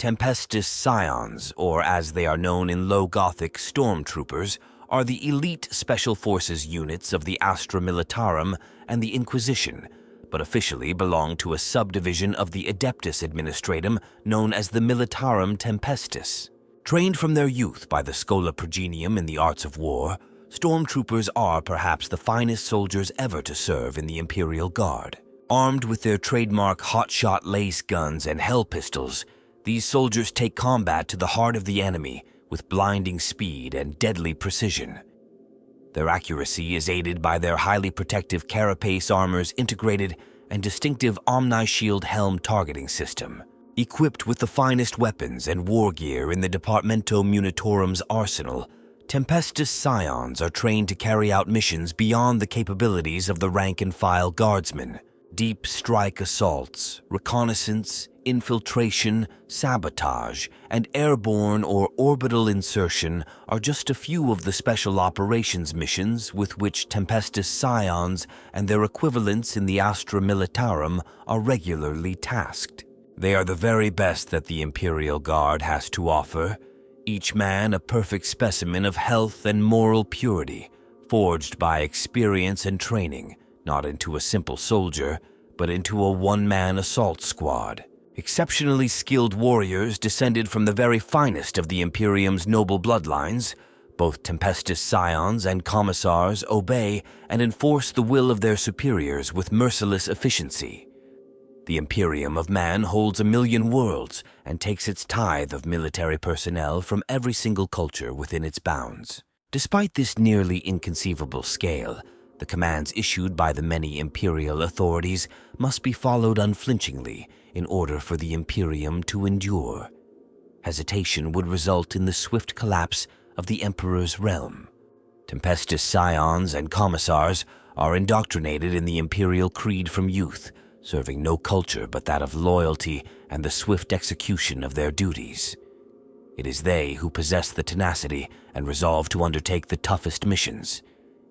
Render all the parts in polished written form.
Tempestus Scions, or as they are known in Low Gothic, Stormtroopers, are the elite special forces units of the Astra Militarum and the Inquisition, but officially belong to a subdivision of the Adeptus Administratum known as the Militarum Tempestus. Trained from their youth by the Schola Progenium in the arts of war, Stormtroopers are perhaps the finest soldiers ever to serve in the Imperial Guard. Armed with their trademark hotshot lace guns and hell pistols, these soldiers take combat to the heart of the enemy with blinding speed and deadly precision. Their accuracy is aided by their highly protective carapace armor's integrated and distinctive omni-shield helm targeting system. Equipped with the finest weapons and wargear in the Departamento Munitorum's arsenal, Tempestus Scions are trained to carry out missions beyond the capabilities of the rank-and-file guardsmen. Deep strike assaults, reconnaissance, infiltration, sabotage, and airborne or orbital insertion are just a few of the special operations missions with which Tempestus Scions and their equivalents in the Astra Militarum are regularly tasked. They are the very best that the Imperial Guard has to offer, each man a perfect specimen of health and moral purity, forged by experience and training, not into a simple soldier, but into a one-man assault squad. Exceptionally skilled warriors descended from the very finest of the Imperium's noble bloodlines, both Tempestus Scions and Commissars obey and enforce the will of their superiors with merciless efficiency. The Imperium of Man holds 1,000,000 worlds and takes its tithe of military personnel from every single culture within its bounds. Despite this nearly inconceivable scale, the commands issued by the many Imperial authorities must be followed unflinchingly in order for the Imperium to endure. Hesitation would result in the swift collapse of the Emperor's realm. Tempestus Scions and Commissars are indoctrinated in the Imperial creed from youth, serving no culture but that of loyalty and the swift execution of their duties. It is they who possess the tenacity and resolve to undertake the toughest missions.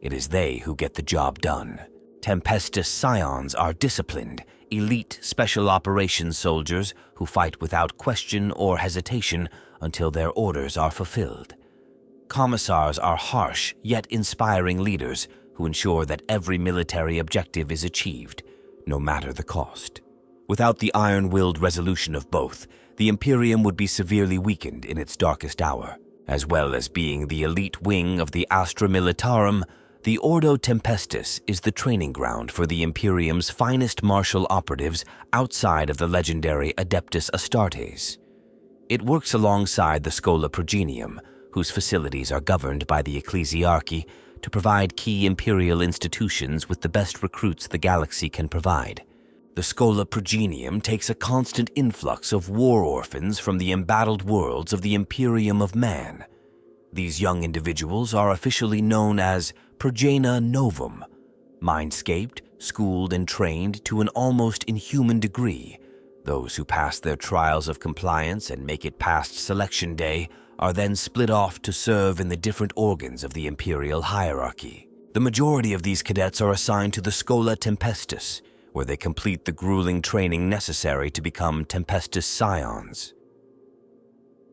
It is they who get the job done. Tempestus Scions are disciplined, elite special operations soldiers who fight without question or hesitation until their orders are fulfilled. Commissars are harsh yet inspiring leaders who ensure that every military objective is achieved, no matter the cost. Without the iron-willed resolution of both, the Imperium would be severely weakened in its darkest hour. As well as being the elite wing of the Astra Militarum, the Ordo Tempestus is the training ground for the Imperium's finest martial operatives outside of the legendary Adeptus Astartes. It works alongside the Schola Progenium, whose facilities are governed by the Ecclesiarchy, to provide key Imperial institutions with the best recruits the galaxy can provide. The Schola Progenium takes a constant influx of war orphans from the embattled worlds of the Imperium of Man. These young individuals are officially known as Progena Novum, mind-scaped, schooled, and trained to an almost inhuman degree. Those who pass their trials of compliance and make it past selection day are then split off to serve in the different organs of the Imperial hierarchy. The majority of these cadets are assigned to the Schola Tempestus, where they complete the grueling training necessary to become Tempestus Scions.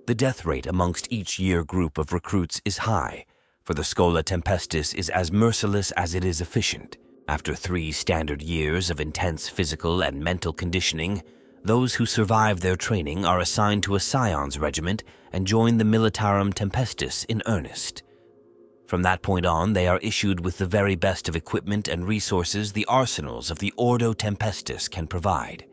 The death rate amongst each year group of recruits is high, for the Schola Tempestus is as merciless as it is efficient. After 3 standard years of intense physical and mental conditioning, those who survive their training are assigned to a Scions regiment and join the Militarum Tempestus in earnest. From that point on, they are issued with the very best of equipment and resources the arsenals of the Ordo Tempestus can provide.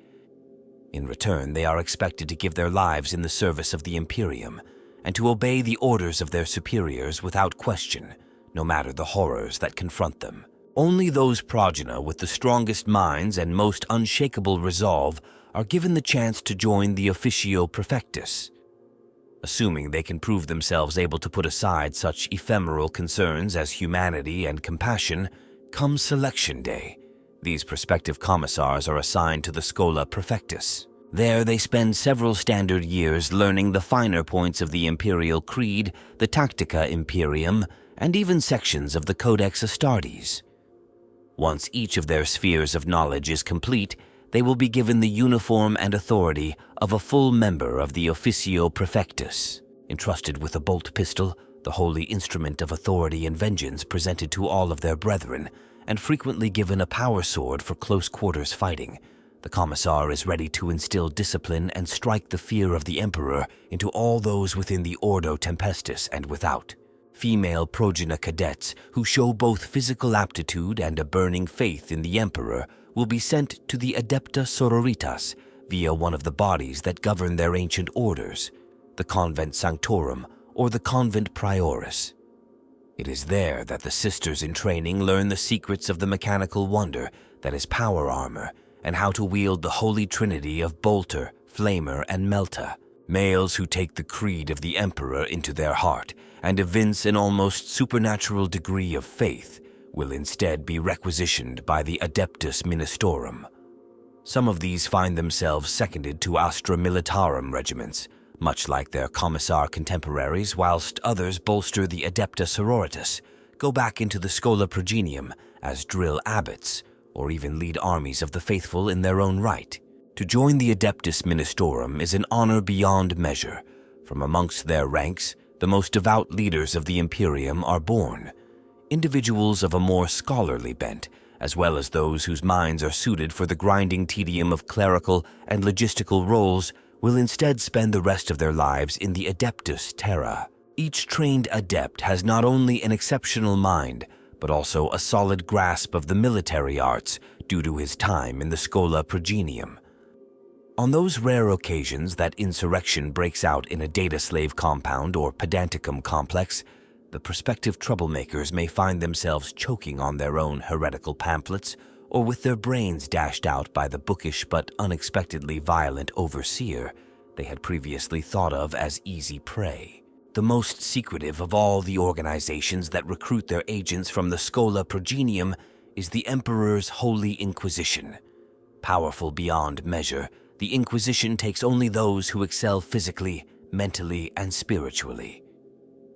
In return, they are expected to give their lives in the service of the Imperium and to obey the orders of their superiors without question, no matter the horrors that confront them. Only those progena with the strongest minds and most unshakable resolve are given the chance to join the Officio Prefectus. Assuming they can prove themselves able to put aside such ephemeral concerns as humanity and compassion, comes selection day. These prospective commissars are assigned to the Schola Prefectus. There they spend several standard years learning the finer points of the Imperial Creed, the Tactica Imperium, and even sections of the Codex Astartes. Once each of their spheres of knowledge is complete, they will be given the uniform and authority of a full member of the Officio Prefectus, entrusted with a bolt pistol, the holy instrument of authority and vengeance presented to all of their brethren, and frequently given a power sword for close quarters fighting. The Commissar is ready to instill discipline and strike the fear of the Emperor into all those within the Ordo Tempestus and without. Female progena cadets who show both physical aptitude and a burning faith in the Emperor will be sent to the Adepta Sororitas via one of the bodies that govern their ancient orders, the Convent Sanctorum or the Convent Prioris. It is there that the sisters in training learn the secrets of the mechanical wonder that is power armor and how to wield the holy trinity of Bolter, Flamer, and Melta, males who take the creed of the Emperor into their heart and evince an almost supernatural degree of faith will instead be requisitioned by the Adeptus Ministorum. Some of these find themselves seconded to Astra Militarum regiments, much like their Commissar contemporaries, whilst others bolster the Adepta Sororitas, go back into the Schola Progenium as drill abbots, or even lead armies of the faithful in their own right. To join the Adeptus Ministorum is an honor beyond measure. From amongst their ranks, the most devout leaders of the Imperium are born. Individuals of a more scholarly bent, as well as those whose minds are suited for the grinding tedium of clerical and logistical roles, will instead spend the rest of their lives in the Adeptus Terra. Each trained adept has not only an exceptional mind, but also a solid grasp of the military arts due to his time in the Schola Progenium. On those rare occasions that insurrection breaks out in a data slave compound or pedanticum complex, the prospective troublemakers may find themselves choking on their own heretical pamphlets or with their brains dashed out by the bookish but unexpectedly violent overseer they had previously thought of as easy prey. The most secretive of all the organizations that recruit their agents from the Schola Progenium is the Emperor's Holy Inquisition. Powerful beyond measure, the Inquisition takes only those who excel physically, mentally, and spiritually.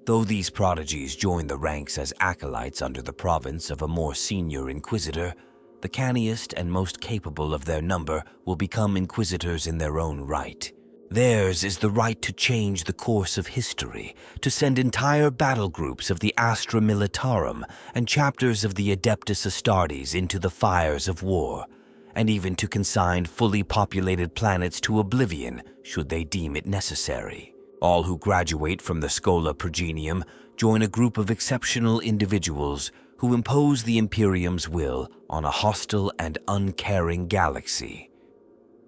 Though these prodigies join the ranks as acolytes under the province of a more senior inquisitor, the canniest and most capable of their number will become inquisitors in their own right. Theirs is the right to change the course of history, to send entire battle groups of the Astra Militarum and chapters of the Adeptus Astartes into the fires of war, and even to consign fully populated planets to oblivion should they deem it necessary. All who graduate from the Schola Progenium join a group of exceptional individuals who impose the Imperium's will on a hostile and uncaring galaxy.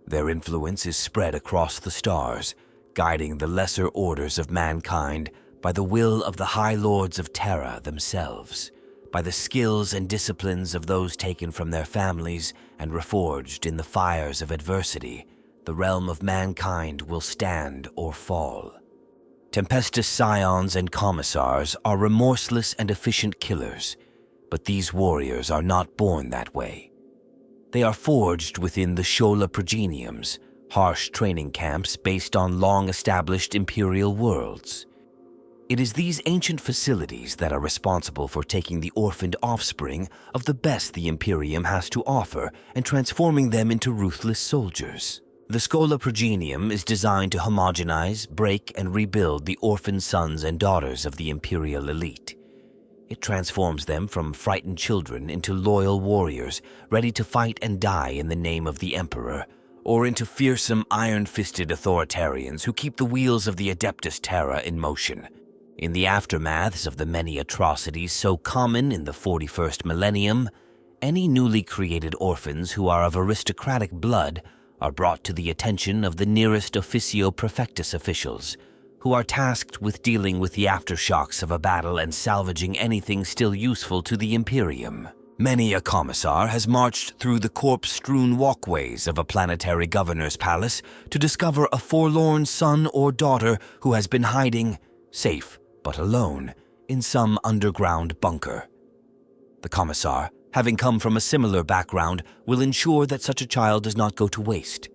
Their influence is spread across the stars, guiding the lesser orders of mankind by the will of the High Lords of Terra themselves, by the skills and disciplines of those taken from their families and reforged in the fires of adversity. The realm of mankind will stand or fall. Tempestus Scions and Commissars are remorseless and efficient killers, but these warriors are not born that way. They are forged within the Schola Progeniums, harsh training camps based on long-established imperial worlds. It is these ancient facilities that are responsible for taking the orphaned offspring of the best the Imperium has to offer and transforming them into ruthless soldiers. The Schola Progenium is designed to homogenize, break, and rebuild the orphaned sons and daughters of the imperial elite. It transforms them from frightened children into loyal warriors ready to fight and die in the name of the Emperor, or into fearsome iron-fisted authoritarians who keep the wheels of the Adeptus Terra in motion. In the aftermaths of the many atrocities so common in the 41st millennium, any newly created orphans who are of aristocratic blood are brought to the attention of the nearest Officio Prefectus officials, who are tasked with dealing with the aftershocks of a battle and salvaging anything still useful to the Imperium. Many a commissar has marched through the corpse-strewn walkways of a planetary governor's palace to discover a forlorn son or daughter who has been hiding, safe but alone, in some underground bunker. The commissar, having come from a similar background, will ensure that such a child does not go to waste.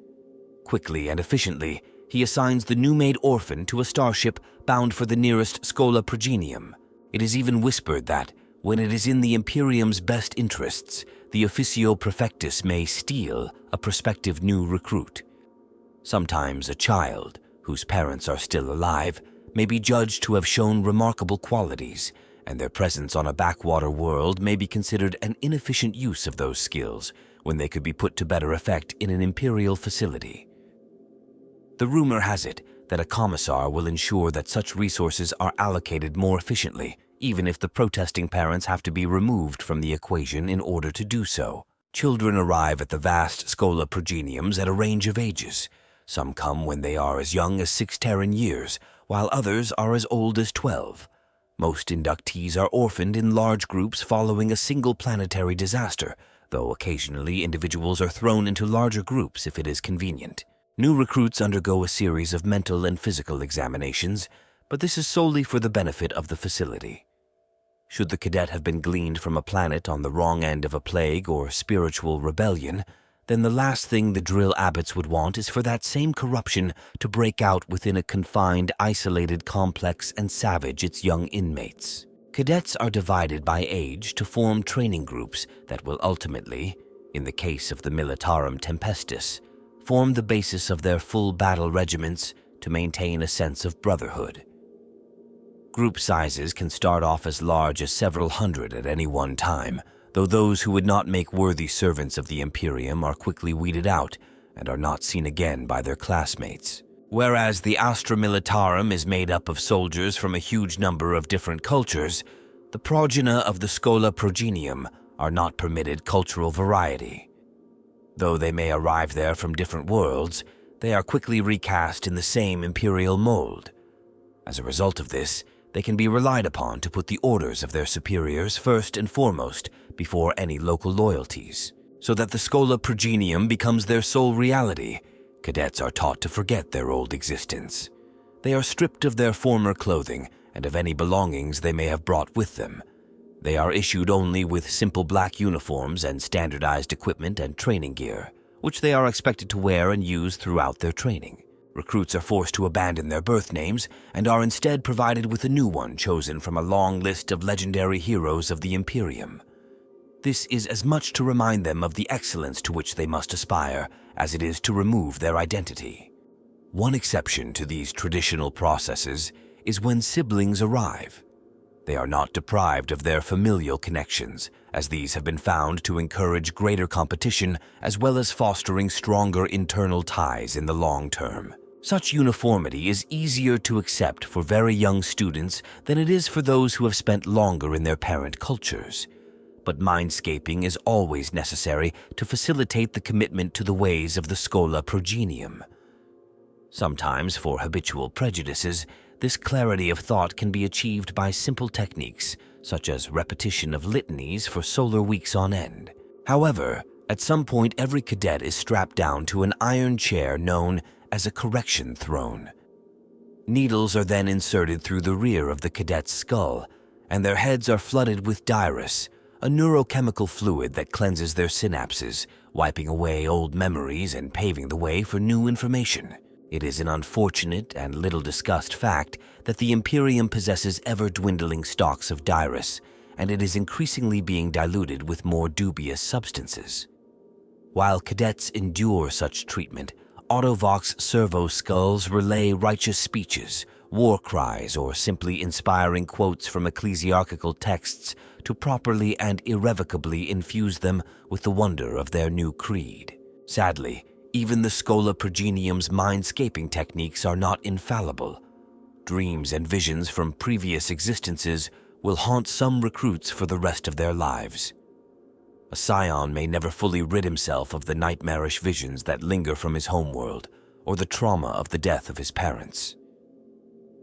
Quickly and efficiently, he assigns the new-made orphan to a starship bound for the nearest Schola Progenium. It is even whispered that, when it is in the Imperium's best interests, the officio prefectus may steal a prospective new recruit. Sometimes a child, whose parents are still alive, may be judged to have shown remarkable qualities, and their presence on a backwater world may be considered an inefficient use of those skills when they could be put to better effect in an imperial facility. The rumor has it that a commissar will ensure that such resources are allocated more efficiently, even if the protesting parents have to be removed from the equation in order to do so. Children arrive at the vast Schola Progeniums at a range of ages. Some come when they are as young as 6 Terran years, while others are as old as 12. Most inductees are orphaned in large groups following a single planetary disaster, though occasionally individuals are thrown into larger groups if it is convenient. New recruits undergo a series of mental and physical examinations, but this is solely for the benefit of the facility. Should the cadet have been gleaned from a planet on the wrong end of a plague or spiritual rebellion, then the last thing the drill abbots would want is for that same corruption to break out within a confined, isolated complex and savage its young inmates. Cadets are divided by age to form training groups that will ultimately, in the case of the Militarum Tempestus, form the basis of their full battle regiments to maintain a sense of brotherhood. Group sizes can start off as large as several hundred at any one time, though those who would not make worthy servants of the Imperium are quickly weeded out and are not seen again by their classmates. Whereas the Astra Militarum is made up of soldiers from a huge number of different cultures, the progena of the Schola Progenium are not permitted cultural variety. Though they may arrive there from different worlds, they are quickly recast in the same imperial mold. As a result of this, they can be relied upon to put the orders of their superiors first and foremost before any local loyalties, so that the Schola Progenium becomes their sole reality. Cadets are taught to forget their old existence. They are stripped of their former clothing and of any belongings they may have brought with them. They are issued only with simple black uniforms and standardized equipment and training gear, which they are expected to wear and use throughout their training. Recruits are forced to abandon their birth names and are instead provided with a new one chosen from a long list of legendary heroes of the Imperium. This is as much to remind them of the excellence to which they must aspire as it is to remove their identity. One exception to these traditional processes is when siblings arrive. They are not deprived of their familial connections, as these have been found to encourage greater competition as well as fostering stronger internal ties in the long term. Such uniformity is easier to accept for very young students than it is for those who have spent longer in their parent cultures. But mindscaping is always necessary to facilitate the commitment to the ways of the Schola Progenium. Sometimes, for habitual prejudices, this clarity of thought can be achieved by simple techniques, such as repetition of litanies for solar weeks on end. However, at some point every cadet is strapped down to an iron chair known as a correction throne. Needles are then inserted through the rear of the cadet's skull, and their heads are flooded with dirus, a neurochemical fluid that cleanses their synapses, wiping away old memories and paving the way for new information. It is an unfortunate and little discussed fact that the Imperium possesses ever-dwindling stocks of dirus, and it is increasingly being diluted with more dubious substances. While cadets endure such treatment, Autovox servo skulls relay righteous speeches, war cries, or simply inspiring quotes from ecclesiarchical texts to properly and irrevocably infuse them with the wonder of their new creed. Sadly, even the Schola Progenium's mindscaping techniques are not infallible. Dreams and visions from previous existences will haunt some recruits for the rest of their lives. A scion may never fully rid himself of the nightmarish visions that linger from his homeworld, or the trauma of the death of his parents.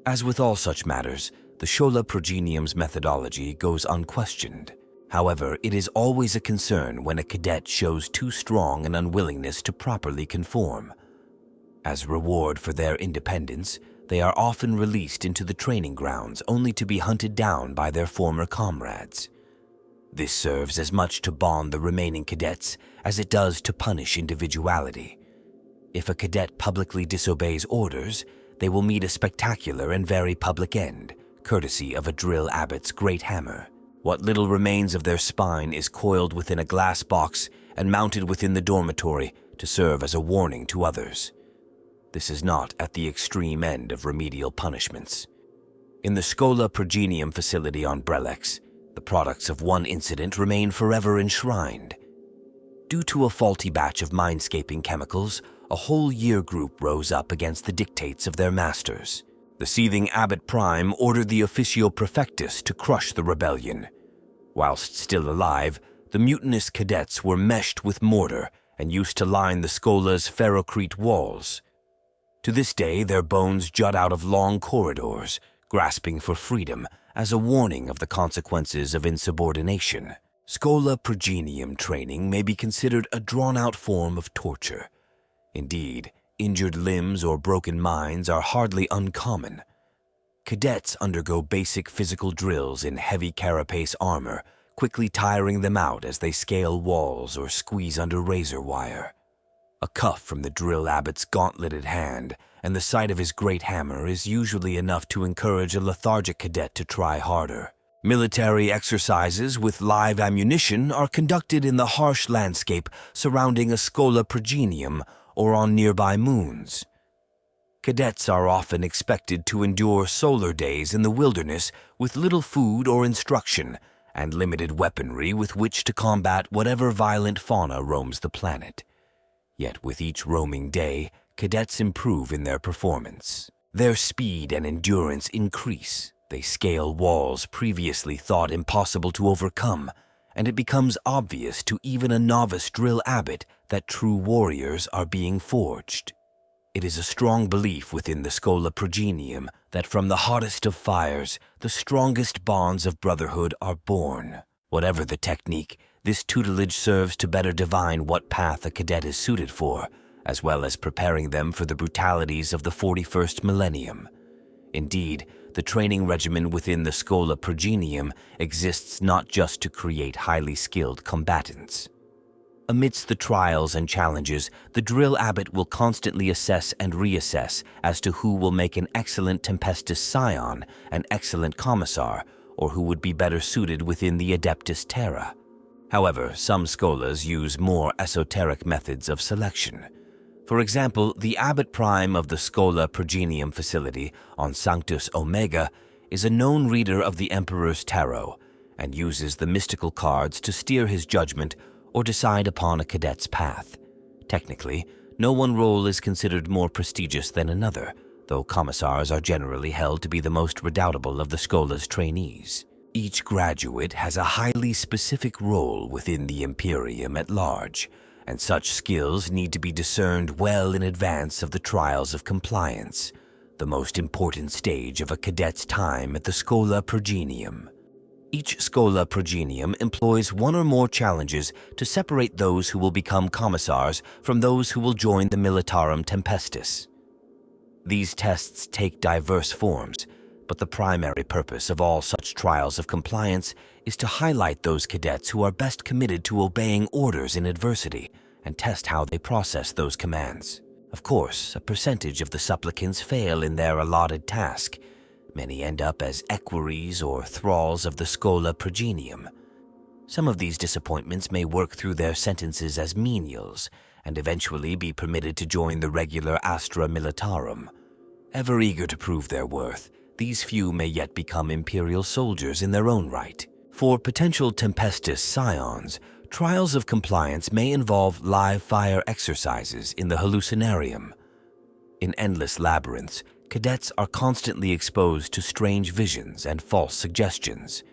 As with all such matters, the Schola Progenium's methodology goes unquestioned. However, it is always a concern when a cadet shows too strong an unwillingness to properly conform. As reward for their independence, they are often released into the training grounds only to be hunted down by their former comrades. This serves as much to bond the remaining cadets as it does to punish individuality. If a cadet publicly disobeys orders, they will meet a spectacular and very public end, courtesy of a drill abbot's great hammer. What little remains of their spine is coiled within a glass box and mounted within the dormitory to serve as a warning to others. This is not at the extreme end of remedial punishments. In the Schola Progenium facility on Brelex, the products of one incident remain forever enshrined. Due to a faulty batch of minescaping chemicals, a whole year group rose up against the dictates of their masters. The seething Abbot Prime ordered the Officio Prefectus to crush the rebellion. Whilst still alive, the mutinous cadets were meshed with mortar and used to line the Schola's ferrocrete walls. To this day, their bones jut out of long corridors, grasping for freedom as a warning of the consequences of insubordination. Schola Progenium training may be considered a drawn-out form of torture. Indeed, injured limbs or broken minds are hardly uncommon. Cadets undergo basic physical drills in heavy carapace armor, quickly tiring them out as they scale walls or squeeze under razor wire. A cuff from the drill abbot's gauntleted hand and the sight of his great hammer is usually enough to encourage a lethargic cadet to try harder. Military exercises with live ammunition are conducted in the harsh landscape surrounding a Schola Progenium or on nearby moons. Cadets are often expected to endure solar days in the wilderness with little food or instruction and limited weaponry with which to combat whatever violent fauna roams the planet. Yet with each roaming day, cadets improve in their performance. Their speed and endurance increase. They scale walls previously thought impossible to overcome, and it becomes obvious to even a novice drill abbot that true warriors are being forged. It is a strong belief within the Schola Progenium that from the hottest of fires, the strongest bonds of brotherhood are born. Whatever the technique, this tutelage serves to better divine what path a cadet is suited for, as well as preparing them for the brutalities of the 41st millennium. Indeed, the training regimen within the Schola Progenium exists not just to create highly skilled combatants. Amidst the trials and challenges, the drill abbot will constantly assess and reassess as to who will make an excellent Tempestus Scion, an excellent commissar, or who would be better suited within the Adeptus Terra. However, some scholas use more esoteric methods of selection. For example, the Abbot Prime of the Schola Progenium facility on Sanctus Omega is a known reader of the Emperor's Tarot and uses the mystical cards to steer his judgment or decide upon a cadet's path. Technically, no one role is considered more prestigious than another, though commissars are generally held to be the most redoubtable of the Schola's trainees. Each graduate has a highly specific role within the Imperium at large, and such skills need to be discerned well in advance of the trials of compliance, the most important stage of a cadet's time at the Schola Progenium. Each Schola Progenium employs one or more challenges to separate those who will become commissars from those who will join the Militarum Tempestus. These tests take diverse forms, but the primary purpose of all such trials of compliance is to highlight those cadets who are best committed to obeying orders in adversity and test how they process those commands. Of course, a percentage of the supplicants fail in their allotted task. Many end up as equerries or thralls of the Schola Progenium. Some of these disappointments may work through their sentences as menials and eventually be permitted to join the regular Astra Militarum. Ever eager to prove their worth, these few may yet become Imperial soldiers in their own right. For potential Tempestus Scions, trials of compliance may involve live fire exercises in the hallucinarium. In endless labyrinths, cadets are constantly exposed to strange visions and false suggestions.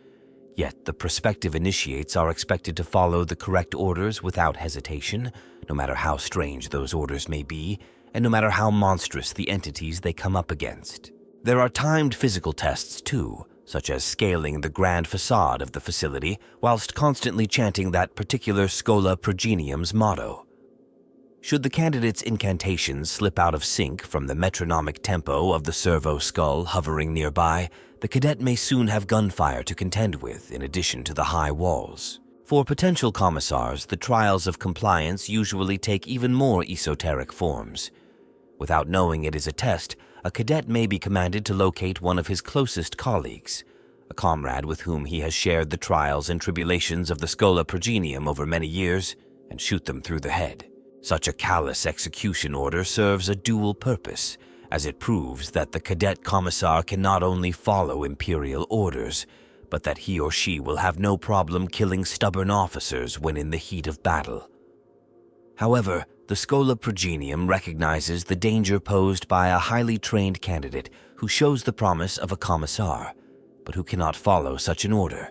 Yet the prospective initiates are expected to follow the correct orders without hesitation, no matter how strange those orders may be, and no matter how monstrous the entities they come up against. There are timed physical tests too, such as scaling the grand facade of the facility whilst constantly chanting that particular Schola Progenium's motto. Should the candidate's incantations slip out of sync from the metronomic tempo of the servo skull hovering nearby, the cadet may soon have gunfire to contend with in addition to the high walls. For potential commissars, the trials of compliance usually take even more esoteric forms. Without knowing it is a test, a cadet may be commanded to locate one of his closest colleagues, a comrade with whom he has shared the trials and tribulations of the Schola Progenium over many years, and shoot them through the head. Such a callous execution order serves a dual purpose, as it proves that the cadet commissar can not only follow imperial orders, but that he or she will have no problem killing stubborn officers when in the heat of battle. However, the Schola Progenium recognizes the danger posed by a highly trained candidate who shows the promise of a commissar, but who cannot follow such an order.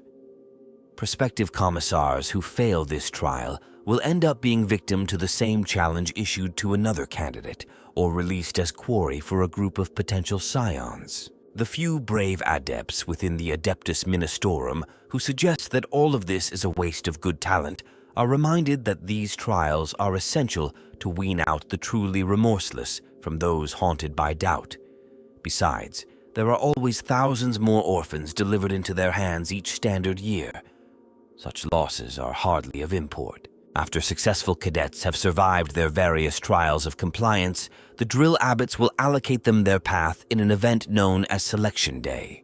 Prospective commissars who fail this trial will end up being victim to the same challenge issued to another candidate, or released as quarry for a group of potential scions. The few brave adepts within the Adeptus Ministorum who suggest that all of this is a waste of good talent are reminded that these trials are essential to wean out the truly remorseless from those haunted by doubt. Besides, there are always thousands more orphans delivered into their hands each standard year. Such losses are hardly of import. After successful cadets have survived their various trials of compliance, the drill abbots will allocate them their path in an event known as Selection Day.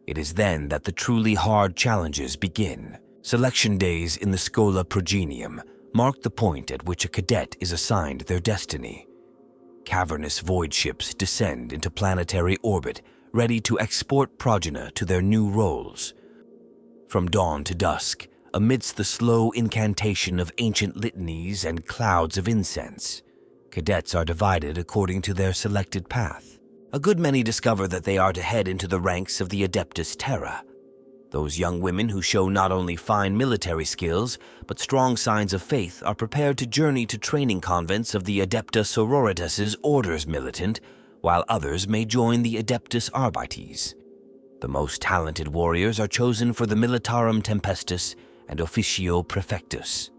It is then that the truly hard challenges begin. Selection days in the Schola Progenium mark the point at which a cadet is assigned their destiny. Cavernous void ships descend into planetary orbit, ready to export progeny to their new roles. From dawn to dusk, amidst the slow incantation of ancient litanies and clouds of incense, cadets are divided according to their selected path. A good many discover that they are to head into the ranks of the Adeptus Terra. Those young women who show not only fine military skills, but strong signs of faith are prepared to journey to training convents of the Adepta Sororitas' Orders Militant, while others may join the Adeptus Arbites. The most talented warriors are chosen for the Militarum Tempestus and Officio Prefectus.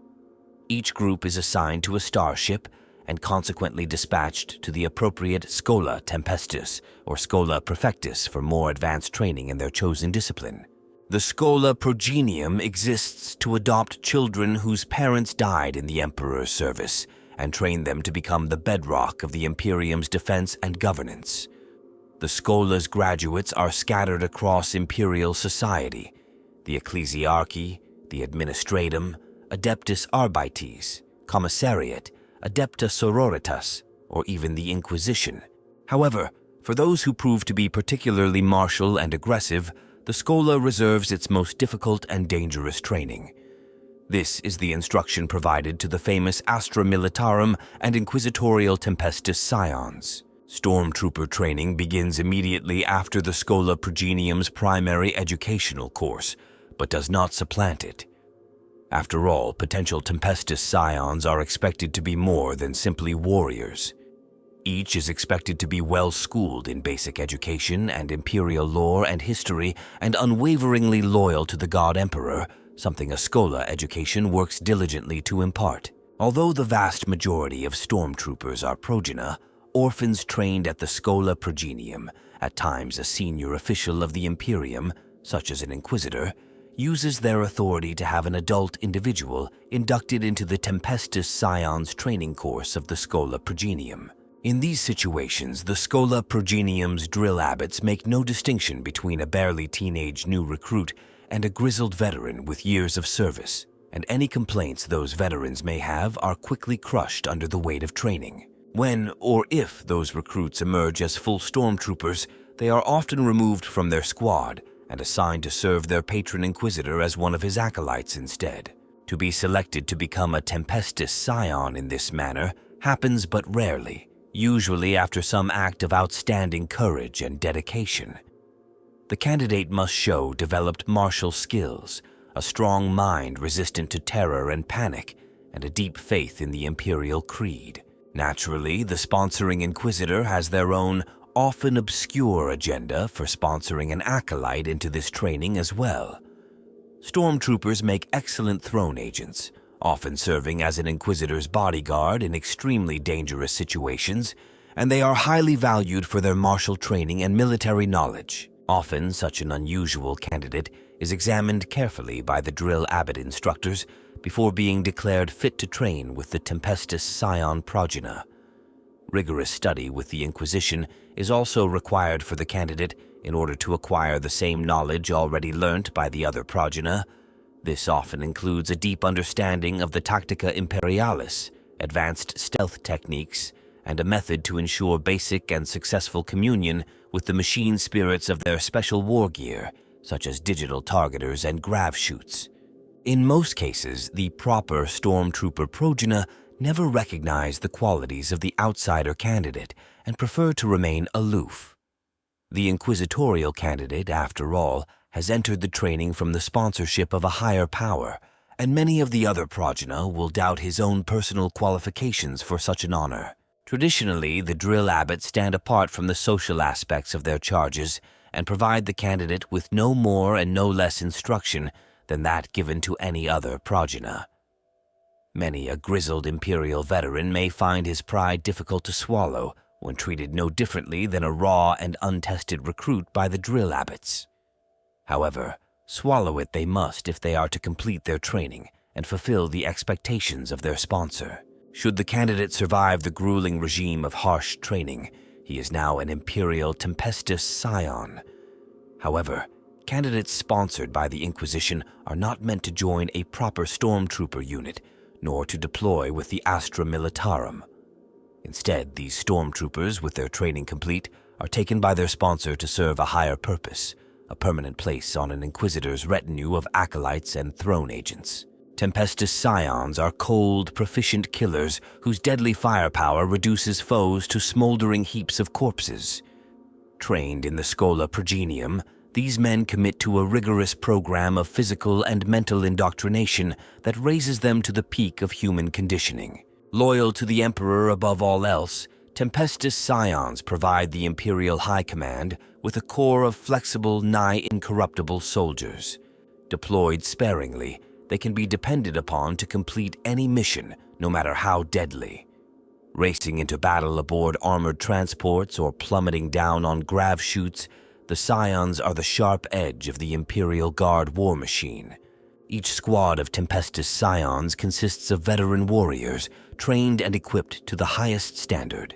Each group is assigned to a starship and consequently dispatched to the appropriate Schola Tempestus or Schola Prefectus for more advanced training in their chosen discipline. The Schola Progenium exists to adopt children whose parents died in the Emperor's service and train them to become the bedrock of the Imperium's defense and governance. The Schola's graduates are scattered across imperial society, the Ecclesiarchy, the Administratum, Adeptus Arbites, Commissariat, Adepta Sororitas, or even the Inquisition. However, for those who prove to be particularly martial and aggressive, the Schola reserves its most difficult and dangerous training. This is the instruction provided to the famous Astra Militarum and Inquisitorial Tempestus Scions. Stormtrooper training begins immediately after the Schola Progenium's primary educational course, but does not supplant it. After all, potential Tempestus Scions are expected to be more than simply warriors. Each is expected to be well-schooled in basic education and imperial lore and history and unwaveringly loyal to the God Emperor, something a Schola education works diligently to impart. Although the vast majority of stormtroopers are progeny, orphans trained at the Schola Progenium, at times a senior official of the Imperium, such as an Inquisitor, uses their authority to have an adult individual inducted into the Tempestus Scions training course of the Schola Progenium. In these situations, the Schola Progenium's drill abbots make no distinction between a barely teenage new recruit and a grizzled veteran with years of service, and any complaints those veterans may have are quickly crushed under the weight of training. When or if those recruits emerge as full stormtroopers, they are often removed from their squad and assigned to serve their patron Inquisitor as one of his acolytes instead. To be selected to become a Tempestus Scion in this manner happens but rarely, usually after some act of outstanding courage and dedication. The candidate must show developed martial skills, a strong mind resistant to terror and panic, and a deep faith in the Imperial Creed. Naturally, the sponsoring Inquisitor has their own, often obscure agenda for sponsoring an acolyte into this training as well. Stormtroopers make excellent throne agents, often serving as an Inquisitor's bodyguard in extremely dangerous situations, and they are highly valued for their martial training and military knowledge. Often, such an unusual candidate is examined carefully by the drill abbot instructors before being declared fit to train with the Tempestus Scion progeny. Rigorous study with the Inquisition is also required for the candidate in order to acquire the same knowledge already learnt by the other progena. This often includes a deep understanding of the Tactica Imperialis, advanced stealth techniques, and a method to ensure basic and successful communion with the machine spirits of their special wargear, such as digital targeters and grav shoots. In most cases, the proper stormtrooper progena never recognize the qualities of the outsider candidate and prefer to remain aloof. The Inquisitorial candidate, after all, has entered the training from the sponsorship of a higher power, and many of the other progena will doubt his own personal qualifications for such an honor. Traditionally, the drill abbots stand apart from the social aspects of their charges and provide the candidate with no more and no less instruction than that given to any other progena. Many a grizzled Imperial veteran may find his pride difficult to swallow when treated no differently than a raw and untested recruit by the drill abbots. However, swallow it they must if they are to complete their training and fulfill the expectations of their sponsor. Should the candidate survive the grueling regime of harsh training, he is now an Imperial Tempestus Scion. However, candidates sponsored by the Inquisition are not meant to join a proper stormtrooper unit, nor to deploy with the Astra Militarum. Instead, these stormtroopers, with their training complete, are taken by their sponsor to serve a higher purpose, a permanent place on an Inquisitor's retinue of acolytes and throne agents. Tempestus Scions are cold, proficient killers whose deadly firepower reduces foes to smoldering heaps of corpses. Trained in the Schola Progenium, these men commit to a rigorous program of physical and mental indoctrination that raises them to the peak of human conditioning. Loyal to the Emperor above all else, Tempestus Scions provide the Imperial High Command with a corps of flexible, nigh incorruptible soldiers. Deployed sparingly, they can be depended upon to complete any mission, no matter how deadly. Racing into battle aboard armored transports or plummeting down on grav chutes, the Scions are the sharp edge of the Imperial Guard war machine. Each squad of Tempestus Scions consists of veteran warriors, trained and equipped to the highest standard.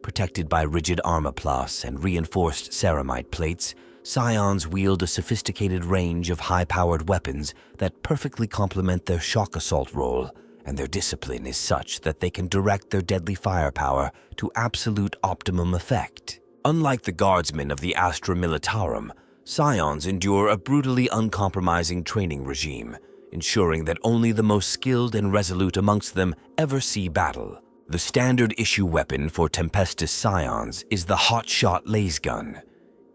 Protected by rigid armoplates and reinforced ceramite plates, Scions wield a sophisticated range of high-powered weapons that perfectly complement their shock assault role, and their discipline is such that they can direct their deadly firepower to absolute optimum effect. Unlike the guardsmen of the Astra Militarum, Scions endure a brutally uncompromising training regime, ensuring that only the most skilled and resolute amongst them ever see battle. The standard issue weapon for Tempestus Scions is the hot-shot lasgun.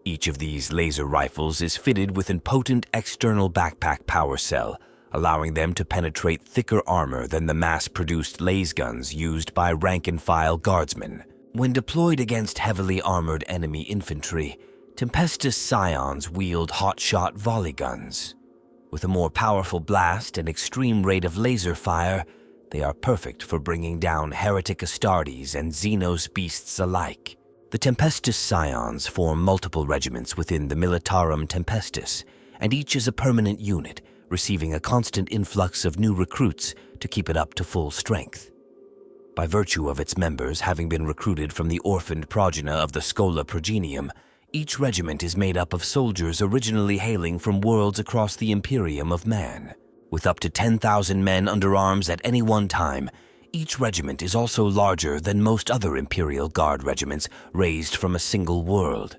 Each of these laser rifles is fitted with an potent external backpack power cell, allowing them to penetrate thicker armor than the mass-produced lasguns used by rank-and-file guardsmen. When deployed against heavily armored enemy infantry, Tempestus Scions wield hot-shot volley guns. With a more powerful blast and extreme rate of laser fire, they are perfect for bringing down heretic Astartes and Xenos beasts alike. The Tempestus Scions form multiple regiments within the Militarum Tempestus, and each is a permanent unit, receiving a constant influx of new recruits to keep it up to full strength. By virtue of its members having been recruited from the orphaned progena of the Schola Progenium, each regiment is made up of soldiers originally hailing from worlds across the Imperium of Man. With up to 10,000 men under arms at any one time, each regiment is also larger than most other Imperial Guard regiments raised from a single world.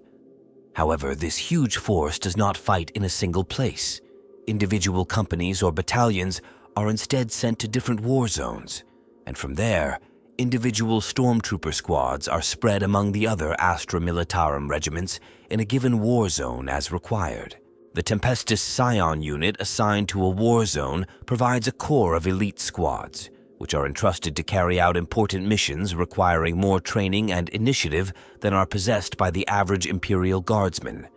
However, this huge force does not fight in a single place. Individual companies or battalions are instead sent to different war zones, and from there, individual stormtrooper squads are spread among the other Astra Militarum regiments in a given war zone as required. The Tempestus Scion unit assigned to a war zone provides a corps of elite squads, which are entrusted to carry out important missions requiring more training and initiative than are possessed by the average Imperial Guardsman.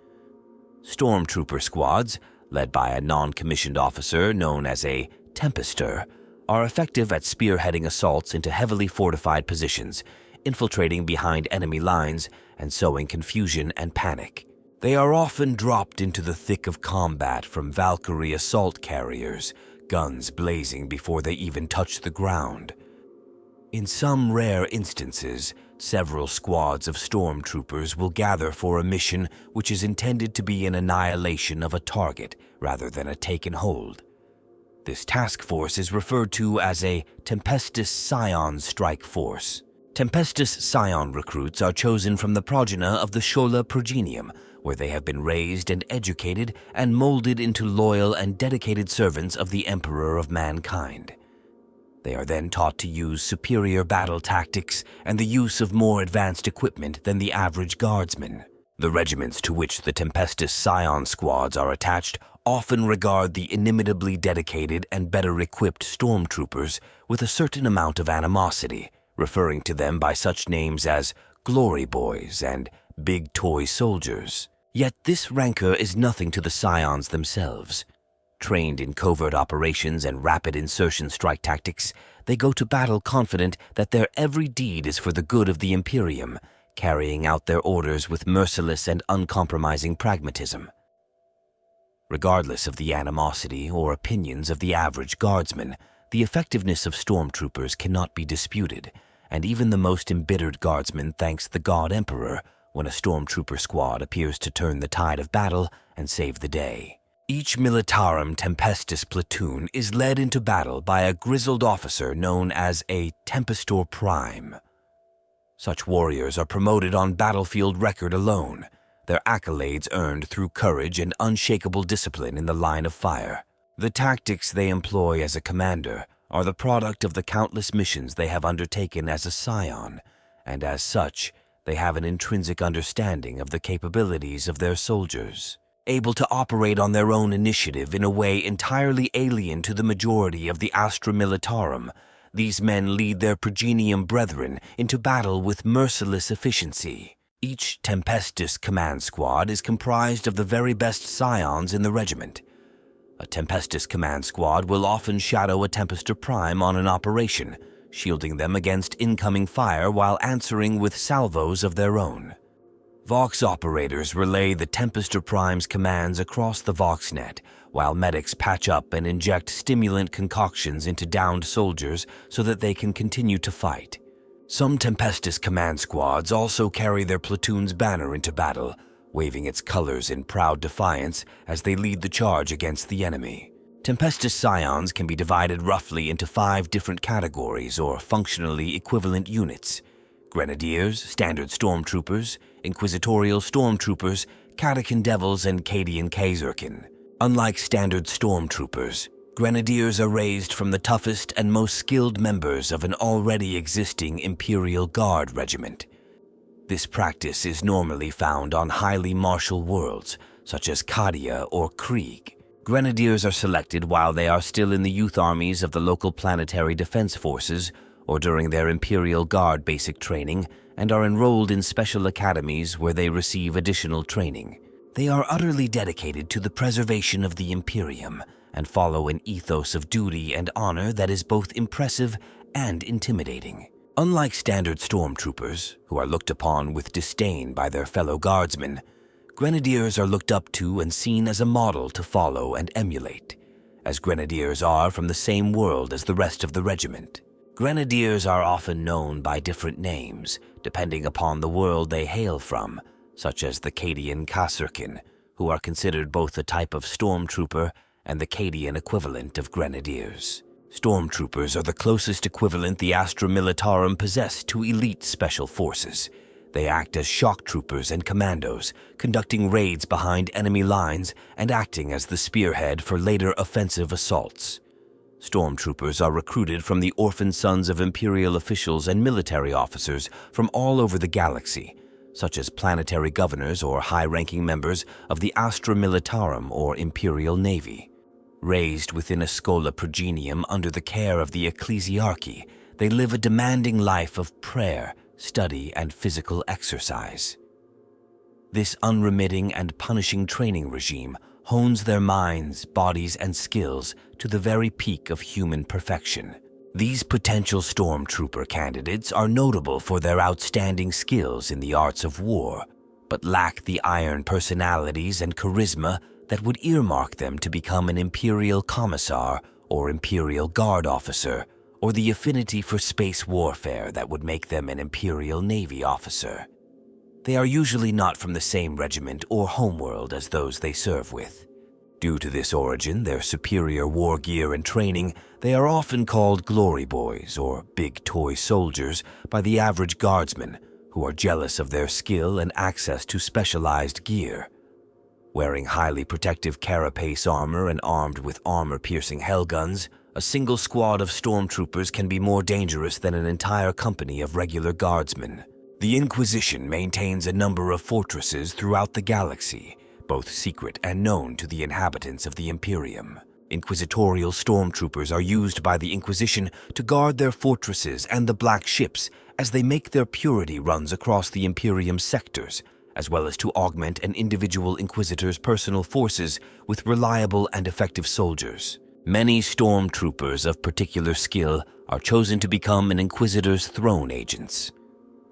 Stormtrooper squads, led by a non-commissioned officer known as a Tempestor, are effective at spearheading assaults into heavily fortified positions, infiltrating behind enemy lines, and sowing confusion and panic. They are often dropped into the thick of combat from Valkyrie assault carriers, guns blazing before they even touch the ground. In some rare instances, several squads of stormtroopers will gather for a mission which is intended to be an annihilation of a target rather than a taken hold. This task force is referred to as a Tempestus Scions strike force. Tempestus Scion recruits are chosen from the progeny of the Schola Progenium, where they have been raised and educated and molded into loyal and dedicated servants of the Emperor of mankind. They are then taught to use superior battle tactics and the use of more advanced equipment than the average guardsman. The regiments to which the Tempestus Scion squads are attached often regard the inimitably dedicated and better equipped stormtroopers with a certain amount of animosity, referring to them by such names as Glory Boys and Big Toy Soldiers. Yet this rancor is nothing to the Scions themselves. Trained in covert operations and rapid insertion strike tactics, they go to battle confident that their every deed is for the good of the Imperium, carrying out their orders with merciless and uncompromising pragmatism. Regardless of the animosity or opinions of the average guardsman, the effectiveness of stormtroopers cannot be disputed, and even the most embittered guardsman thanks the God Emperor when a stormtrooper squad appears to turn the tide of battle and save the day. Each Militarum Tempestus platoon is led into battle by a grizzled officer known as a Tempestor Prime. Such warriors are promoted on battlefield record alone, their accolades earned through courage and unshakable discipline in the line of fire. The tactics they employ as a commander are the product of the countless missions they have undertaken as a scion, and as such, they have an intrinsic understanding of the capabilities of their soldiers. Able to operate on their own initiative in a way entirely alien to the majority of the Astra Militarum, these men lead their progenium brethren into battle with merciless efficiency. Each Tempestus command squad is comprised of the very best scions in the regiment. A Tempestus command squad will often shadow a Tempestor Prime on an operation, shielding them against incoming fire while answering with salvos of their own. Vox operators relay the Tempestor Prime's commands across the VoxNet, while medics patch up and inject stimulant concoctions into downed soldiers so that they can continue to fight. Some Tempestus command squads also carry their platoon's banner into battle, waving its colors in proud defiance as they lead the charge against the enemy. Tempestus Scions can be divided roughly into 5 different categories or functionally equivalent units: Grenadiers, Standard Stormtroopers, Inquisitorial Stormtroopers, Catechin Devils, and Cadian Kazurkin. Unlike Standard Stormtroopers, Grenadiers are raised from the toughest and most skilled members of an already existing Imperial Guard regiment. This practice is normally found on highly martial worlds, such as Cadia or Krieg. Grenadiers are selected while they are still in the youth armies of the local planetary defense forces or during their Imperial Guard basic training, and are enrolled in special academies where they receive additional training. They are utterly dedicated to the preservation of the Imperium and follow an ethos of duty and honor that is both impressive and intimidating. Unlike Standard Stormtroopers, who are looked upon with disdain by their fellow guardsmen, Grenadiers are looked up to and seen as a model to follow and emulate, as Grenadiers are from the same world as the rest of the regiment. Grenadiers are often known by different names, depending upon the world they hail from, such as the Cadian Kazurkin, who are considered both a type of stormtrooper and the Cadian equivalent of Grenadiers. Stormtroopers are the closest equivalent the Astra Militarum possess to elite special forces. They act as shock troopers and commandos, conducting raids behind enemy lines and acting as the spearhead for later offensive assaults. Stormtroopers are recruited from the orphan sons of Imperial officials and military officers from all over the galaxy, such as planetary governors or high-ranking members of the Astra Militarum or Imperial Navy. Raised within a Schola Progenium under the care of the Ecclesiarchy, they live a demanding life of prayer, study, and physical exercise. This unremitting and punishing training regime hones their minds, bodies, and skills to the very peak of human perfection. These potential stormtrooper candidates are notable for their outstanding skills in the arts of war, but lack the iron personalities and charisma that would earmark them to become an Imperial Commissar or Imperial Guard officer, or the affinity for space warfare that would make them an Imperial Navy officer. They are usually not from the same regiment or homeworld as those they serve with. Due to this origin, their superior war gear and training, they are often called glory boys or big toy soldiers by the average guardsman, who are jealous of their skill and access to specialized gear. Wearing highly protective carapace armor and armed with armor-piercing hellguns, a single squad of stormtroopers can be more dangerous than an entire company of regular guardsmen. The Inquisition maintains a number of fortresses throughout the galaxy, both secret and known to the inhabitants of the Imperium. Inquisitorial stormtroopers are used by the Inquisition to guard their fortresses and the black ships as they make their purity runs across the Imperium sectors, as well as to augment an individual Inquisitor's personal forces with reliable and effective soldiers. Many stormtroopers of particular skill are chosen to become an Inquisitor's throne agents.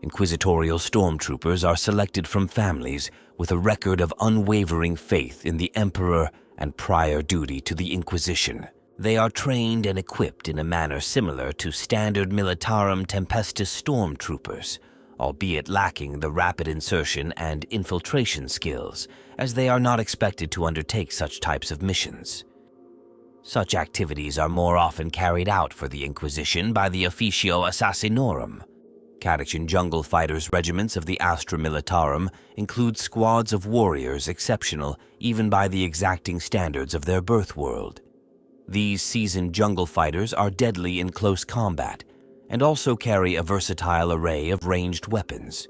Inquisitorial stormtroopers are selected from families with a record of unwavering faith in the Emperor and prior duty to the Inquisition. They are trained and equipped in a manner similar to standard Militarum Tempestus stormtroopers, albeit lacking the rapid insertion and infiltration skills, as they are not expected to undertake such types of missions. Such activities are more often carried out for the Inquisition by the Officio Assassinorum. Catechan jungle fighters regiments of the Astra Militarum include squads of warriors exceptional even by the exacting standards of their birth world. These seasoned jungle fighters are deadly in close combat and also carry a versatile array of ranged weapons.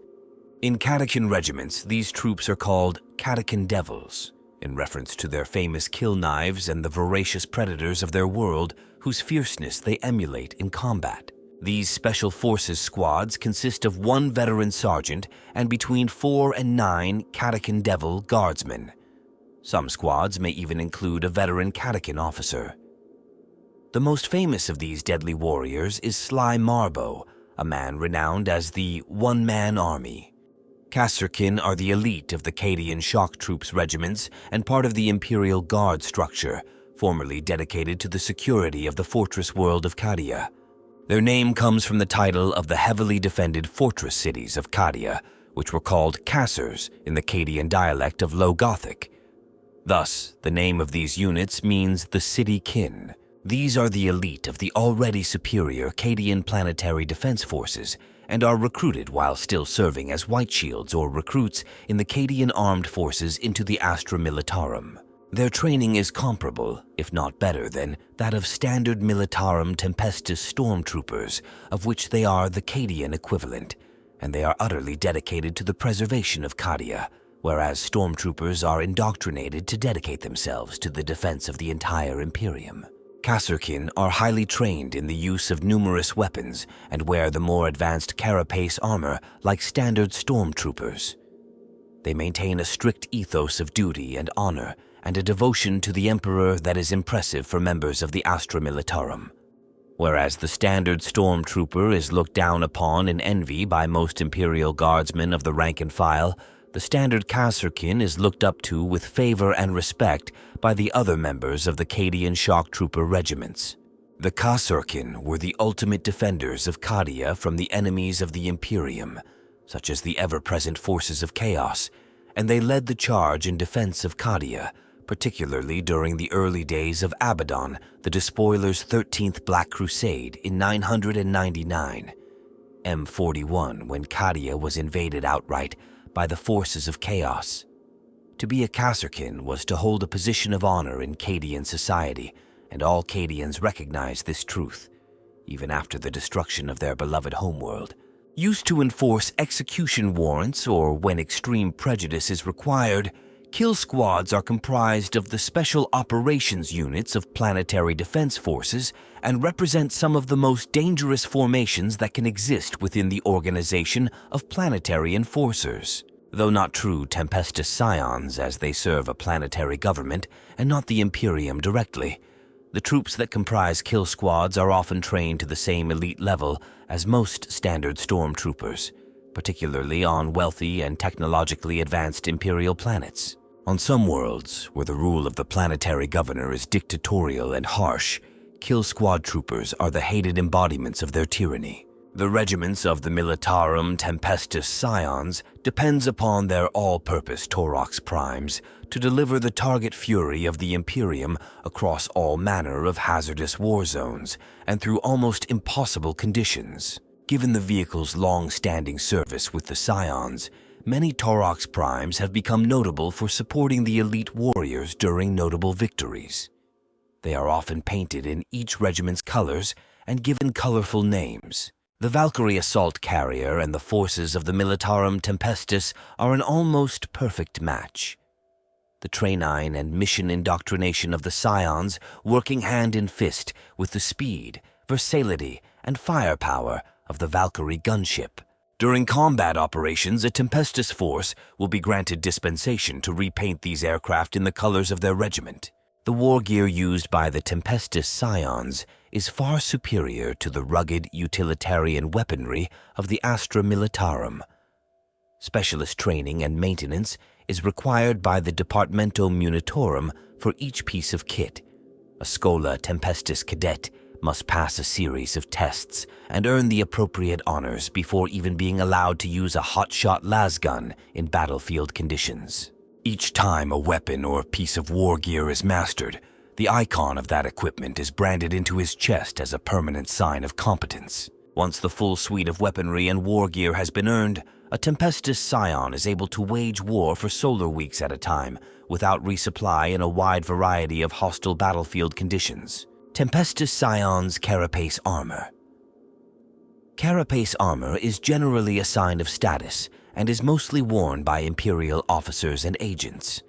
In Catechan regiments, these troops are called Catechan Devils, in reference to their famous kill knives and the voracious predators of their world whose fierceness they emulate in combat. These Special Forces squads consist of 1 veteran sergeant and between 4 and 9 Catechan Devil guardsmen. Some squads may even include a veteran Catechan officer. The most famous of these deadly warriors is Sly Marbo, a man renowned as the One-Man Army. Kasserkin are the elite of the Cadian shock troops regiments and part of the Imperial Guard structure, formerly dedicated to the security of the fortress world of Cadia. Their name comes from the title of the heavily defended fortress cities of Cadia, which were called Cassers in the Cadian dialect of Low Gothic. Thus, the name of these units means the city kin. These are the elite of the already superior Cadian planetary defense forces and are recruited while still serving as white shields or recruits in the Cadian armed forces into the Astra Militarum. Their training is comparable, if not better, than that of standard Militarum Tempestus stormtroopers, of which they are the Cadian equivalent, and they are utterly dedicated to the preservation of Cadia, whereas stormtroopers are indoctrinated to dedicate themselves to the defense of the entire Imperium. Kasserkin are highly trained in the use of numerous weapons and wear the more advanced carapace armor like standard stormtroopers. They maintain a strict ethos of duty and honor and a devotion to the Emperor that is impressive for members of the Astra Militarum. Whereas the standard stormtrooper is looked down upon in envy by most Imperial Guardsmen of the rank and file, the standard Kasserkin is looked up to with favor and respect by the other members of the Cadian shock trooper regiments. The Kasserkin were the ultimate defenders of Cadia from the enemies of the Imperium, such as the ever-present forces of chaos, and they led the charge in defense of Cadia, particularly during the early days of Abaddon, the Despoiler's 13th Black Crusade in 999, M41, when Cadia was invaded outright by the forces of chaos. To be a Kasserkin was to hold a position of honor in Cadian society, and all Cadians recognized this truth, even after the destruction of their beloved homeworld. Used to enforce execution warrants or when extreme prejudice is required, kill squads are comprised of the special operations units of planetary defense forces and represent some of the most dangerous formations that can exist within the organization of planetary enforcers. Though not true Tempestus Scions, as they serve a planetary government and not the Imperium directly, the troops that comprise kill squads are often trained to the same elite level as most standard stormtroopers, particularly on wealthy and technologically advanced Imperial planets. On some worlds, where the rule of the planetary governor is dictatorial and harsh, Kill squad troopers are the hated embodiments of their tyranny. The regiments of the Militarum Tempestus Scions depends upon their all-purpose Taurox Primes to deliver the target fury of the Imperium across all manner of hazardous war zones and through almost impossible conditions. Given the vehicle's long-standing service with the Scions, many Taurox Primes have become notable for supporting the elite warriors during notable victories. They are often painted in each regiment's colors and given colorful names. The Valkyrie assault carrier and the forces of the Militarum Tempestus are an almost perfect match. The trainine and mission indoctrination of the Scions working hand in fist with the speed, versatility, and firepower of the Valkyrie gunship. During combat operations, a Tempestus force will be granted dispensation to repaint these aircraft in the colors of their regiment. The wargear used by the Tempestus Scions is far superior to the rugged utilitarian weaponry of the Astra Militarum. Specialist training and maintenance is required by the Departamento Munitorum for each piece of kit. A Schola Tempestus cadet must pass a series of tests and earn the appropriate honors before even being allowed to use a hotshot lasgun in battlefield conditions. Each time a weapon or piece of war gear is mastered, the icon of that equipment is branded into his chest as a permanent sign of competence. Once the full suite of weaponry and war gear has been earned, a Tempestus Scion is able to wage war for solar weeks at a time without resupply in a wide variety of hostile battlefield conditions. Tempestus Scion's Carapace Armor. Carapace armor is generally a sign of status and is mostly worn by Imperial officers and agents.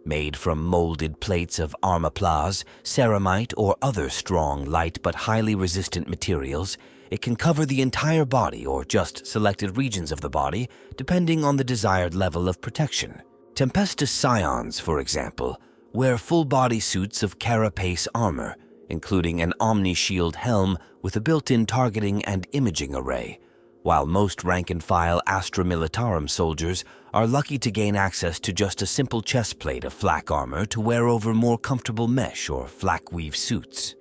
Made from molded plates of armaplast, ceramite, or other strong, light but highly resistant materials, it can cover the entire body or just selected regions of the body, depending on the desired level of protection. Tempestus Scions, for example, wear full-body suits of carapace armor, including an omni-shield helm with a built-in targeting and imaging array, while most rank-and-file Astra Militarum soldiers are lucky to gain access to just a simple chestplate of flak armor to wear over more comfortable mesh or flak weave suits.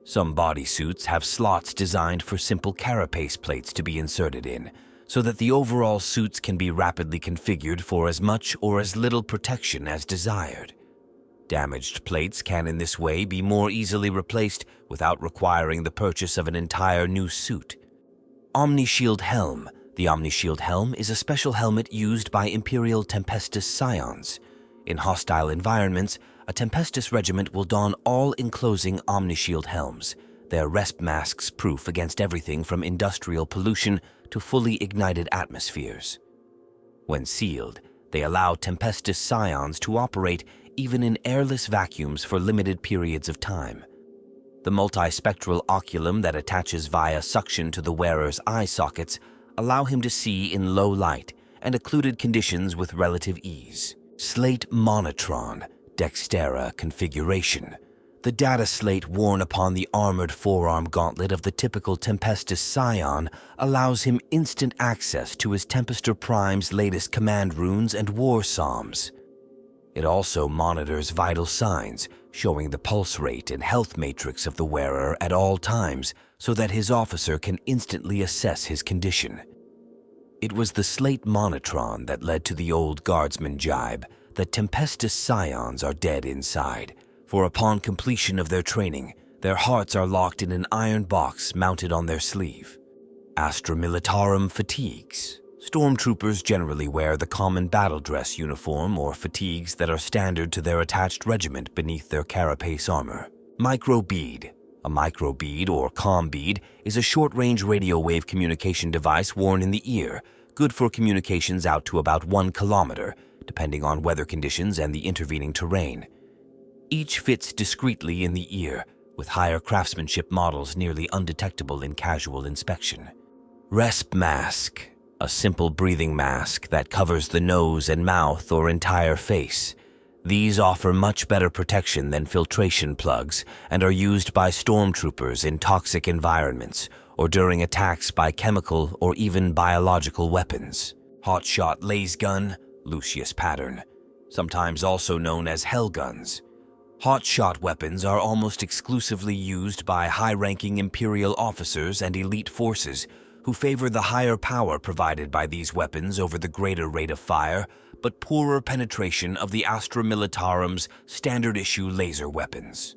Some bodysuits have slots designed for simple carapace plates to be inserted in, so that the overall suits can be rapidly configured for as much or as little protection as desired. Damaged plates can in this way be more easily replaced without requiring the purchase of an entire new suit. Omni-Shield Helm. The Omni-Shield Helm is a special helmet used by Imperial Tempestus Scions. In hostile environments, a Tempestus regiment will don all-enclosing Omni-Shield helms, their resp masks proof against everything from industrial pollution to fully ignited atmospheres. When sealed, they allow Tempestus Scions to operate even in airless vacuums for limited periods of time. The multispectral oculum that attaches via suction to the wearer's eye sockets allow him to see in low light and occluded conditions with relative ease. Slate Monotron, Dextera configuration. The data slate worn upon the armored forearm gauntlet of the typical Tempestus Scion allows him instant access to his Tempestor Primes' latest command runes and war psalms. It also monitors vital signs, showing the pulse rate and health matrix of the wearer at all times so that his officer can instantly assess his condition. It was the Slate Monotron that led to the old guardsman jibe that Tempestus Scions are dead inside, for upon completion of their training, their hearts are locked in an iron box mounted on their sleeve. Astra Militarum Fatigues. Stormtroopers generally wear the common battle dress uniform or fatigues that are standard to their attached regiment beneath their carapace armor. Microbead. A microbead or comm bead is a short-range radio wave communication device worn in the ear, good for communications out to about 1 kilometer, depending on weather conditions and the intervening terrain. Each fits discreetly in the ear, with higher craftsmanship models nearly undetectable in casual inspection. Resp Mask. A simple breathing mask that covers the nose and mouth or entire face. These offer much better protection than filtration plugs and are used by stormtroopers in toxic environments or during attacks by chemical or even biological weapons. Hotshot laser gun, Lucius pattern, sometimes also known as hell guns. Hotshot weapons are almost exclusively used by high-ranking Imperial officers and elite forces who favor the higher power provided by these weapons over the greater rate of fire, but poorer penetration of the Astra Militarum's standard-issue laser weapons.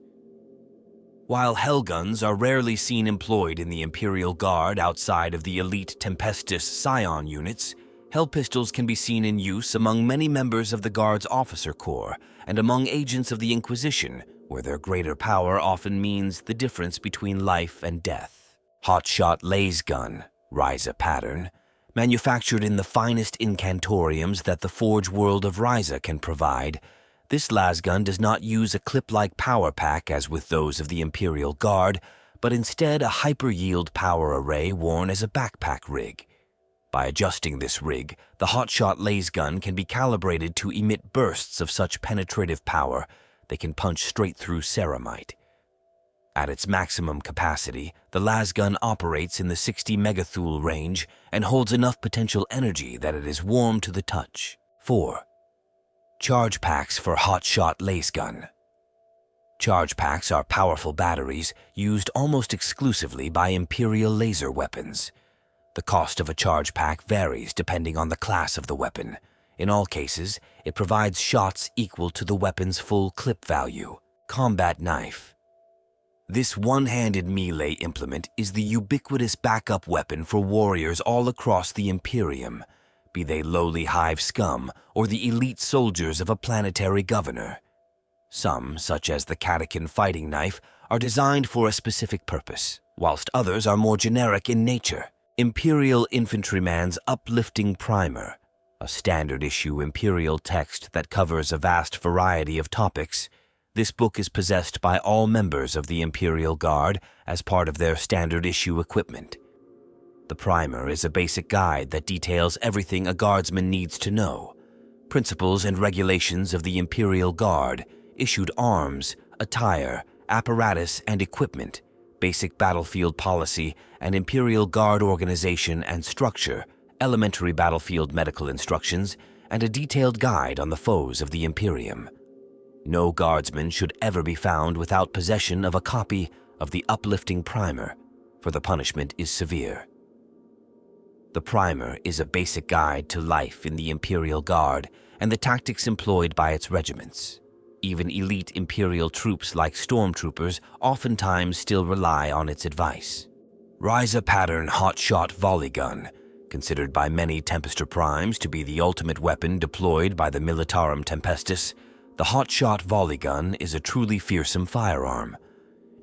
While Hellguns are rarely seen employed in the Imperial Guard outside of the elite Tempestus Scions units, Hell pistols can be seen in use among many members of the Guard's officer corps and among agents of the Inquisition, where their greater power often means the difference between life and death. Hotshot Laser Gun, Ryza pattern, manufactured in the finest incantoriums that the Forge world of Ryza can provide, this lasgun does not use a clip-like power pack as with those of the Imperial Guard, but instead a hyper-yield power array worn as a backpack rig. By adjusting this rig, the Hotshot lasgun can be calibrated to emit bursts of such penetrative power they can punch straight through ceramite. At its maximum capacity, the lasgun operates in the 60 megathul range and holds enough potential energy that it is warm to the touch. 4. Charge packs for Hotshot lasgun. Charge packs are powerful batteries used almost exclusively by Imperial laser weapons. The cost of a charge pack varies depending on the class of the weapon. In all cases, it provides shots equal to the weapon's full clip value. Combat Knife. This one-handed melee implement is the ubiquitous backup weapon for warriors all across the Imperium, be they lowly hive scum or the elite soldiers of a planetary governor. Some, such as the Catechin fighting knife, are designed for a specific purpose, whilst others are more generic in nature. Imperial Infantryman's Uplifting Primer, a standard-issue Imperial text that covers a vast variety of topics. This book is possessed by all members of the Imperial Guard as part of their standard-issue equipment. The primer is a basic guide that details everything a guardsman needs to know: principles and regulations of the Imperial Guard, issued arms, attire, apparatus and equipment, basic battlefield policy and Imperial Guard organization and structure, elementary battlefield medical instructions, and a detailed guide on the foes of the Imperium. No guardsman should ever be found without possession of a copy of the Uplifting Primer, for the punishment is severe. The primer is a basic guide to life in the Imperial Guard and the tactics employed by its regiments. Even elite Imperial troops like stormtroopers oftentimes still rely on its advice. Ryza pattern Hotshot Volley Gun, considered by many Tempestor Primes to be the ultimate weapon deployed by the Militarum Tempestus, the Hotshot Volley Gun is a truly fearsome firearm.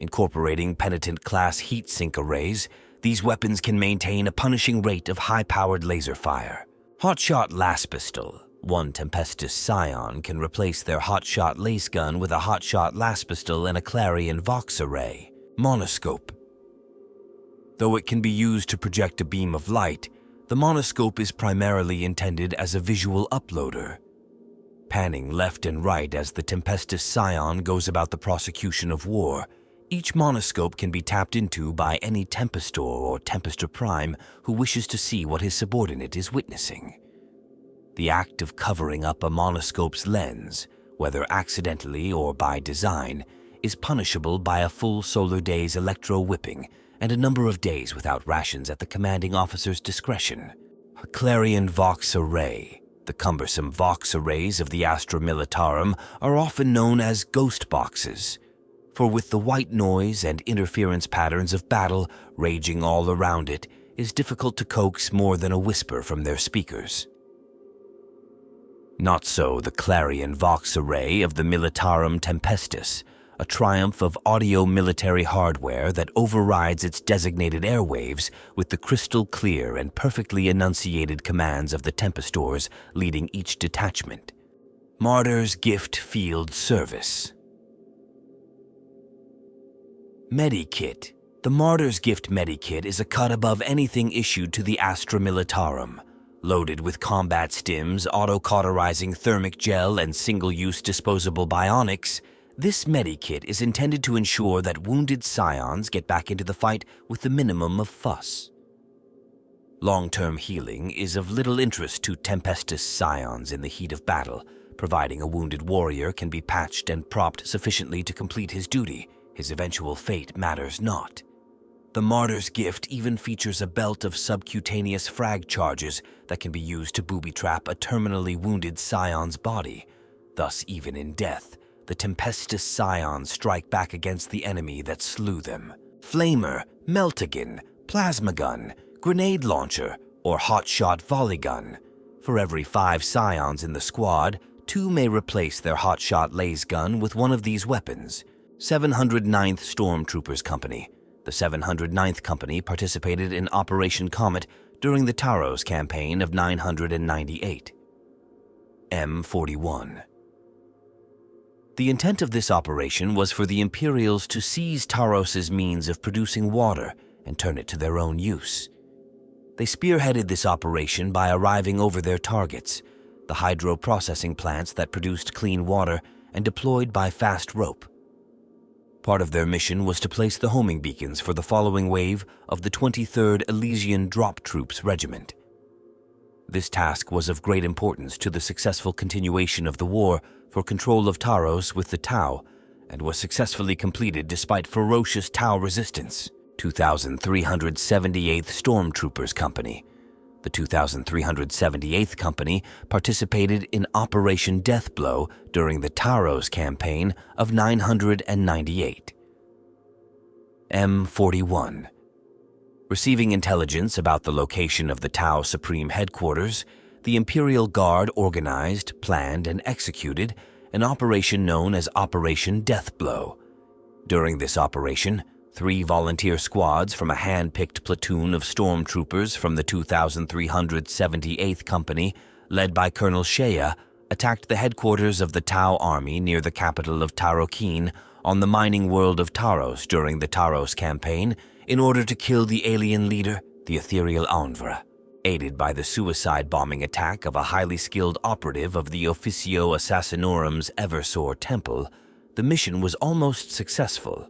Incorporating penitent-class heat-sink arrays, these weapons can maintain a punishing rate of high-powered laser fire. Hotshot Las Pistol. One Tempestus Scion can replace their Hotshot Lace Gun with a Hotshot Las Pistol and a Clarion Vox array. Monoscope. Though it can be used to project a beam of light, the monoscope is primarily intended as a visual uploader. Panning left and right as the Tempestus Scion goes about the prosecution of war, each monoscope can be tapped into by any Tempestor or Tempestor Prime who wishes to see what his subordinate is witnessing. The act of covering up a monoscope's lens, whether accidentally or by design, is punishable by a full solar day's electro-whipping and a number of days without rations at the commanding officer's discretion. A Clarion Vox array. The cumbersome Vox arrays of the Astra Militarum are often known as ghost boxes, for with the white noise and interference patterns of battle raging all around it, is difficult to coax more than a whisper from their speakers. Not so the Clarion Vox array of the Militarum Tempestus, a triumph of audio-military hardware that overrides its designated airwaves with the crystal-clear and perfectly enunciated commands of the Tempestors leading each detachment. Martyr's Gift Field Service. Medikit. The Martyr's Gift Medikit is a cut above anything issued to the Astra Militarum. Loaded with combat stims, auto-cauterizing thermic gel, and single-use disposable bionics, this Medikit is intended to ensure that wounded Scions get back into the fight with the minimum of fuss. Long-term healing is of little interest to Tempestus Scions in the heat of battle, Providing a wounded warrior can be patched and propped sufficiently to complete his duty, his eventual fate matters not. The Martyr's Gift even features a belt of subcutaneous frag charges that can be used to booby-trap a terminally wounded Scion's body. Thus, even in death, the Tempestus Scions strike back against the enemy that slew them. Flamer, Meltagun, Plasma Gun, Grenade Launcher, or Hotshot Volley Gun. For every 5 Scions in the squad, 2 may replace their Hotshot Laser Gun with one of these weapons. 709th Stormtroopers Company. The 709th Company participated in Operation Comet during the Taros campaign of 998. M41. The intent of this operation was for the Imperials to seize Taros's means of producing water and turn it to their own use. They spearheaded this operation by arriving over their targets, the hydro-processing plants that produced clean water and deployed by fast rope. Part of their mission was to place the homing beacons for the following wave of the 23rd Elysian Drop Troops Regiment. This task was of great importance to the successful continuation of the war for control of Taros with the Tau, and was successfully completed despite ferocious Tau resistance. 2378th Stormtroopers Company. The 2378th Company participated in Operation Deathblow during the Taros campaign of 998. M41. Receiving intelligence about the location of the Tau Supreme Headquarters, the Imperial Guard organized, planned, and executed an operation known as Operation Deathblow. During this operation, 3 volunteer squads from a hand-picked platoon of stormtroopers from the 2378th Company, led by Colonel Shea, attacked the headquarters of the Tau Army near the capital of Tarokeen on the mining world of Taros during the Taros campaign in order to kill the alien leader, the ethereal Anvra. Aided by the suicide bombing attack of a highly skilled operative of the Officio Assassinorum's Eversor Temple, the mission was almost successful.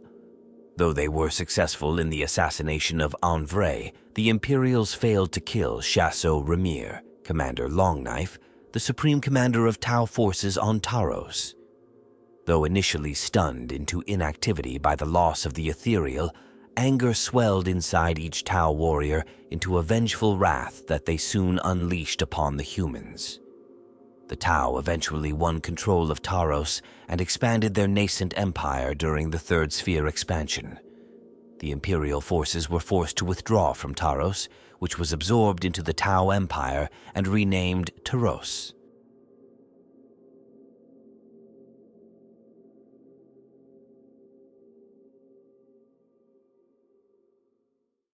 Though they were successful in the assassination of Anvray, the Imperials failed to kill Chassot Remir, Commander Longknife, the Supreme Commander of Tau forces on Taros. Though initially stunned into inactivity by the loss of the ethereal, anger swelled inside each Tau warrior into a vengeful wrath that they soon unleashed upon the humans. The Tau eventually won control of Taros and expanded their nascent empire during the Third Sphere expansion. The Imperial forces were forced to withdraw from Taros, which was absorbed into the Tau Empire and renamed Taros.